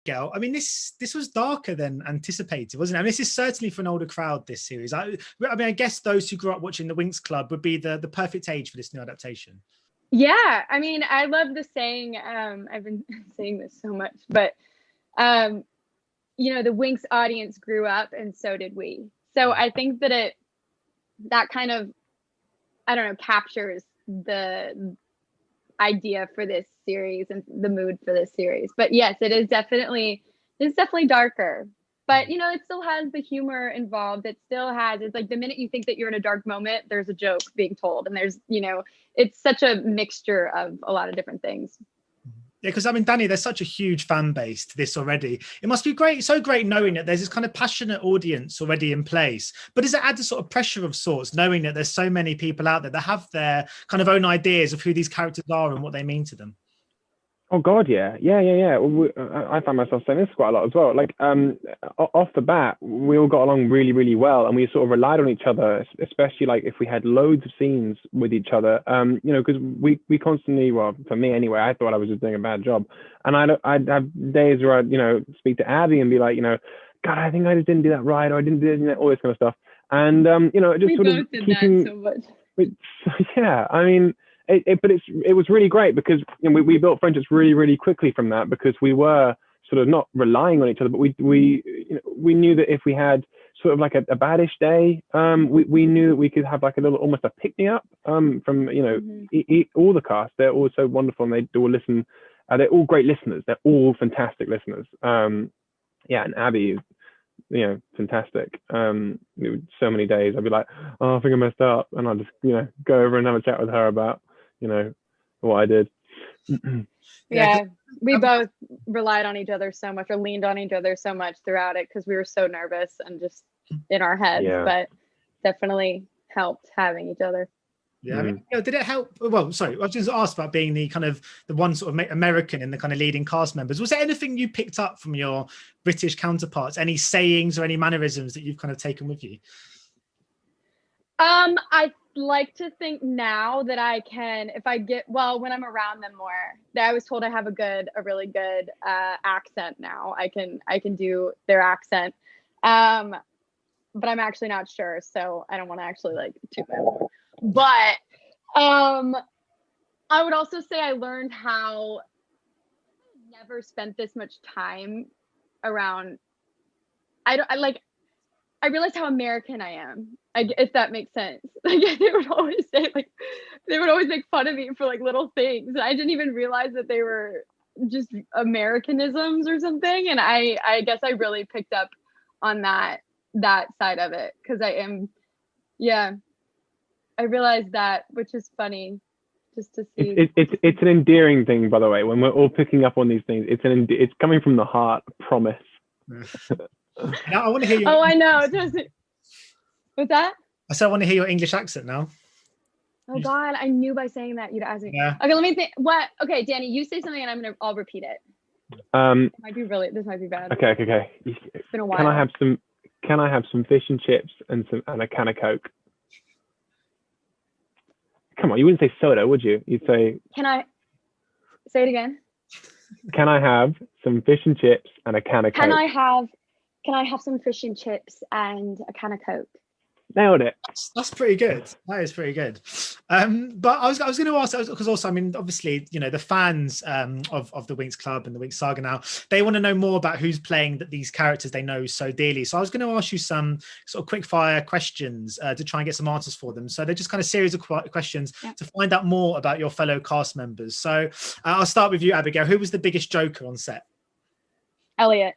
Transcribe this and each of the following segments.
Abigail, I mean, this was darker than anticipated, wasn't it? I mean, this is certainly for an older crowd, this series. I mean, I guess those who grew up watching the Winx Club would be the perfect age for this new adaptation. Yeah, I mean, I love the saying, I've been saying this so much, but, you know, the Winx audience grew up and so did we. So I think that that kind of, I don't know, captures the idea for this series and the mood for this series. But yes, it's definitely darker. But, you know, it still has the humor involved. It's like the minute you think that you're in a dark moment, there's a joke being told. And there's, you know, it's such a mixture of a lot of different things. Yeah, because I mean, Danny, there's such a huge fan base to this already. It must be great, so great knowing that there's this kind of passionate audience already in place. But does it add a sort of pressure of sorts, knowing that there's so many people out there that have their kind of own ideas of who these characters are and what they mean to them? Oh God, yeah. I find myself saying this quite a lot as well. Like, off the bat, we all got along really, really well, and we sort of relied on each other, especially like if we had loads of scenes with each other. You know, because we constantly, well, for me anyway, I thought I was just doing a bad job, and I'd have days where I'd, you know, speak to Abby and be like, you know, God, I think I just didn't do that right, or I didn't do, you know, all this kind of stuff, and you know, just we sort both of did keeping that so much. Yeah, I mean. It was really great because, you know, we built friendships really, really quickly from that, because we were sort of not relying on each other, but we knew that if we had sort of like a baddish day, we knew that we could have like a little, almost a pick-me-up from, you know, all the cast. They're all so wonderful, and they all listen. They're all great listeners. They're all fantastic listeners. Yeah, and Abby is, you know, fantastic. So many days I'd be like, oh, I think I messed up, and I'll just, you know, go over and have a chat with her about, you know, what I did. Yeah, we both relied on each other so much, or leaned on each other so much throughout it, because we were so nervous and just in our heads. Yeah. But definitely helped having each other. Yeah, I mean, you know, did it help? Well, sorry, I was just asked about being the one sort of American in the kind of leading cast members. Was there anything you picked up from your British counterparts? Any sayings or any mannerisms that you've kind of taken with you? I like to think now that I can, if I get, well, when I'm around them more, that I was told I have a really good accent now. I can do their accent, but I'm actually not sure, so I don't want to actually like toot my horn. But I would also say I learned how I never spent this much time around. I realized how American I am, if that makes sense. Like, they would always say, like, they would always make fun of me for like little things. I didn't even realize that they were just Americanisms or something. And I guess I really picked up on that side of it, because I am, yeah, I realized that, which is funny, just to see. It's an endearing thing, by the way. When we're all picking up on these things, it's coming from the heart. I promise. Now I want to hear your. Oh, I know. What's that? I said I want to hear your English accent now. Oh God, I knew by saying that you'd ask me. Yeah. Okay, let me think. What? Okay, Danny, you say something and I'll repeat it. This might be bad. Okay. It's been a while. Can I have some fish and chips and a can of Coke? Come on, you wouldn't say soda, would you? You'd say. Can I say it again? Can I have some fish and chips and a can of Coke? Can I have some fish and chips and a can of Coke? Nailed it. That's pretty good. That is pretty good. But I was going to ask, because also, I mean, obviously, you know, the fans of the Winx Club and the Winx Saga now, they want to know more about who's playing these characters they know so dearly. So I was going to ask you some sort of quick fire questions to try and get some answers for them. So they're just kind of series of questions to find out more about your fellow cast members. So I'll start with you, Abigail. Who was the biggest joker on set? Elliot.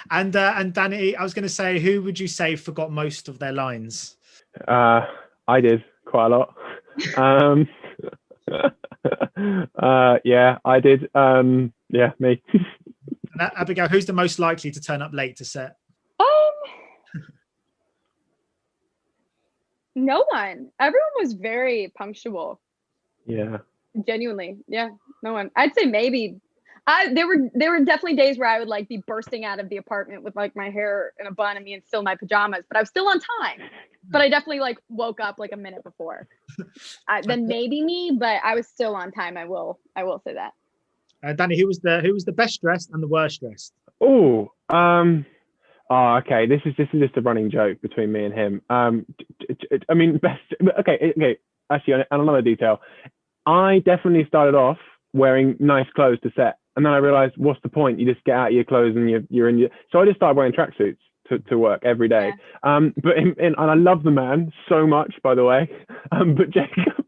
And Danny, I was going to say, who would you say forgot most of their lines? I did quite a lot. Yeah, I did. Yeah, me. And Abigail, who's the most likely to turn up late to set? No one. Everyone was very punctual. Yeah. Genuinely, yeah. No one. I'd say maybe. There were definitely days where I would like be bursting out of the apartment with like my hair in a bun and me and still in my pajamas, but I was still on time. But I definitely like woke up like a minute before. Then maybe me, but I was still on time. I will say that. Danny, who was the best dressed and the worst dressed? Oh, okay. This is just a running joke between me and him. I mean, best. Okay. Actually, on another detail, I definitely started off wearing nice clothes to set, and then I realized, what's the point? You just get out of your clothes and you're in your. So I just started wearing tracksuits to work every day. Yeah. And I love the man so much, by the way. But Jacob,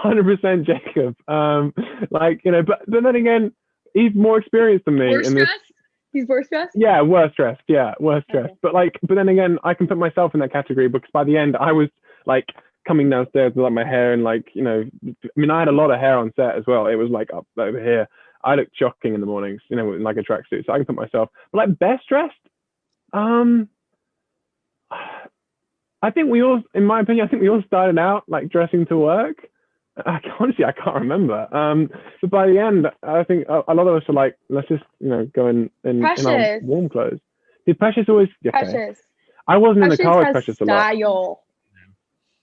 100% Jacob. But then again, he's more experienced than me. Worst dressed? He's worst dressed? Yeah, worst dressed. Yeah, worst dressed. Okay. But then again, I can put myself in that category because by the end, I was like coming downstairs with like my hair and like, I mean, I had a lot of hair on set as well. It was like up over here. I looked shocking in the mornings, in like a tracksuit. So I can put myself. But like best dressed, I think in my opinion, we all started out like dressing to work. Honestly, I can't remember. But by the end, I think a lot of us are like, let's just, go in our warm clothes. Did Precious always? Okay. Precious. I wasn't in the car with Precious a lot. Style.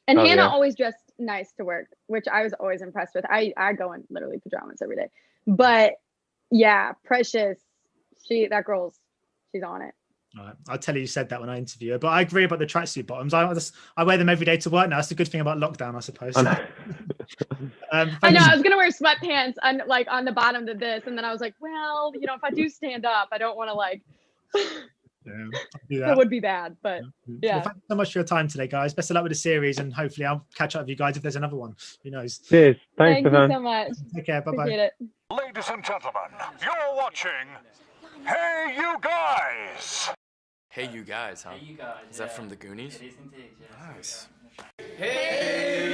And Hannah always dressed nice to work, which I was always impressed with. I go in literally pajamas every day. But yeah, Precious, she's on it. Right. I'll tell you said that when I interview her, but I agree about the tracksuit bottoms. I wear them every day to work now. That's the good thing about lockdown, I suppose. I know. I know. I was gonna wear sweatpants on the bottom to this, and then I was like, well, if I do stand up, I don't want to like. That would be bad, but yeah. Well, thanks so much for your time today, guys. Best of luck with the series, and hopefully I'll catch up with you guys if there's another one. Who knows? Cheers. Thank you so much. Take care. Bye bye. Ladies and gentlemen, you're watching Hey You Guys. Hey You Guys, huh? Hey You Guys. Is that from the Goonies? It is indeed, yes. Nice. Hey